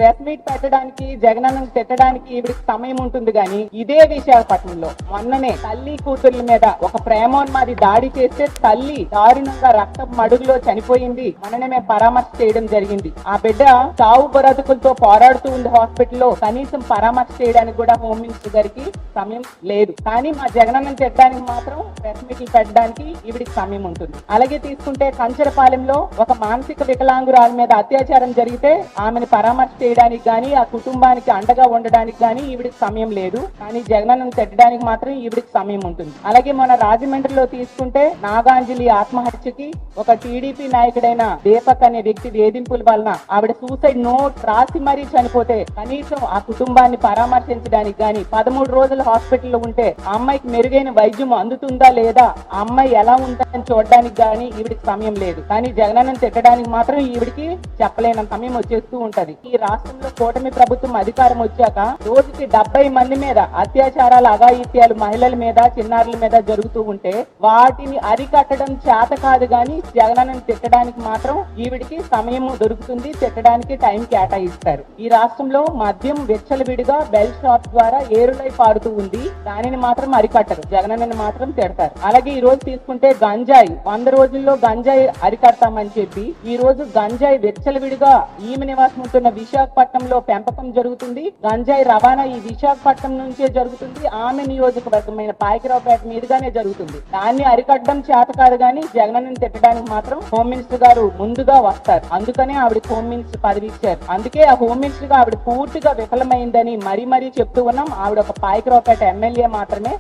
Press meet పెట్టడానికి జగనన్నను తిట్టడానికి ఈవిడికి సమయం ఉంటుంది గాని ఇదే విశాఖపట్నంలో మొన్ననే తల్లి కూతుర్ల మీద ఒక ప్రేమోన్మాది దాడి చేస్తే తల్లి దారుణంగా రక్త మడుగులో చనిపోయింది. మొన్ననే మేము పరామర్శ చేయడం జరిగింది. ఆ బిడ్డ చావు బ్రతుకులతో పోరాడుతూ ఉంది హాస్పిటల్లో. కనీసం పరామర్శ చేయడానికి కూడా హోమ్ మినిస్టర్ గారికి సమయం లేదు. కానీ మా జగనన్నను తిట్టడానికి మాత్రం ప్రెస్ మీట్లు పెట్టడానికి ఈవిడికి సమయం ఉంటుంది. అలాగే తీసుకుంటే కంచరపాలెంలో ఒక మానసిక వికలాంగురాల మీద అత్యాచారం జరిగితే ఆమెను పరామర్శ చేయడానికి గాని ఆ కుటుంబానికి అండగా ఉండడానికి గాని ఈవిడికి సమయం లేదు. కానీ జగనన్నను తిట్టడానికి మాత్రం ఈవిడికి సమయం ఉంటుంది. అలాగే మన రాజమండ్రిలో తీసుకుంటే నాగాంజలి ఆత్మహత్యకి ఒక టీడీపీ నాయకుడైన దీపక్ అనే వ్యక్తి వేధింపుల వలన ఆవిడ సూసైడ్ నోట్ రాసి మరీ చనిపోతే కనీసం ఆ కుటుంబాన్ని పరామర్శించడానికి గాని 13 రోజులు హాస్పిటల్లో ఉంటే ఆ అమ్మాయికి మెరుగైన వైద్యం అందుతుందా లేదా, ఆ అమ్మాయి ఎలా ఉందని చూడడానికి గాని ఈవిడికి సమయం లేదు. కానీ జగనన్నను తిట్టడానికి మాత్రం ఈవిడికి చెప్పలేనంత సమయం వచ్చేస్తూ ఉంటది. ఈ రాష్ట్రంలో కూటమి ప్రభుత్వం అధికారం వచ్చాక రోజుకి 70 మంది మీద అత్యాచారాలు అఘాయిత్యాలు మహిళల మీద చిన్నారుల మీద జరుగుతూ ఉంటే వాటిని అరికట్టడం చేత కాదు గాని జగనన్నను తిట్టడానికి మాత్రం ఈవిడికి సమయం దొరుకుతుంది. తిట్టడానికి టైం కేటాయిస్తారు. ఈ రాష్ట్రంలో మద్యం విచ్చలవిడిగా బెల్ షాప్ ద్వారా ఏరులై పారుతూ ఉంది. దానిని మాత్రం అరికట్టరు, జగనన్నను మాత్రం తిడతారు. అలాగే ఈ రోజు తీసుకుంటే గంజాయి 100 రోజుల్లో గంజాయి అరికడతామని చెప్పి ఈ రోజు గంజాయి విచ్చలవిడిగా ఈమె నివాసం ఉంటున్న విశాఖపట్నంలో పెంపకం జరుగుతుంది. గంజాయి రవాణా ఈ విశాఖపట్నం నుంచే జరుగుతుంది. ఆమె నియోజకవర్గమైన పాయకరావుపేట మీదుగానే జరుగుతుంది. దాన్ని అరికట్టడం చేత కాదు గానీ జగనన్నను తిట్టడానికి మాత్రం హోమ్ మినిస్టర్ గారు ముందుగా వస్తారు. అందుకనే ఆవిడ హోమ్ మినిస్టర్ పదవి ఇచ్చారు. అందుకే ఆ హోమ్ మినిస్టర్ గా ఆవిడ పూర్తిగా విఫలమైందని మరీ చెప్తూ ఉన్నాం. ఆవిడ ఒక పాయకరావుపేట ఎమ్మెల్యే మాత్రమే.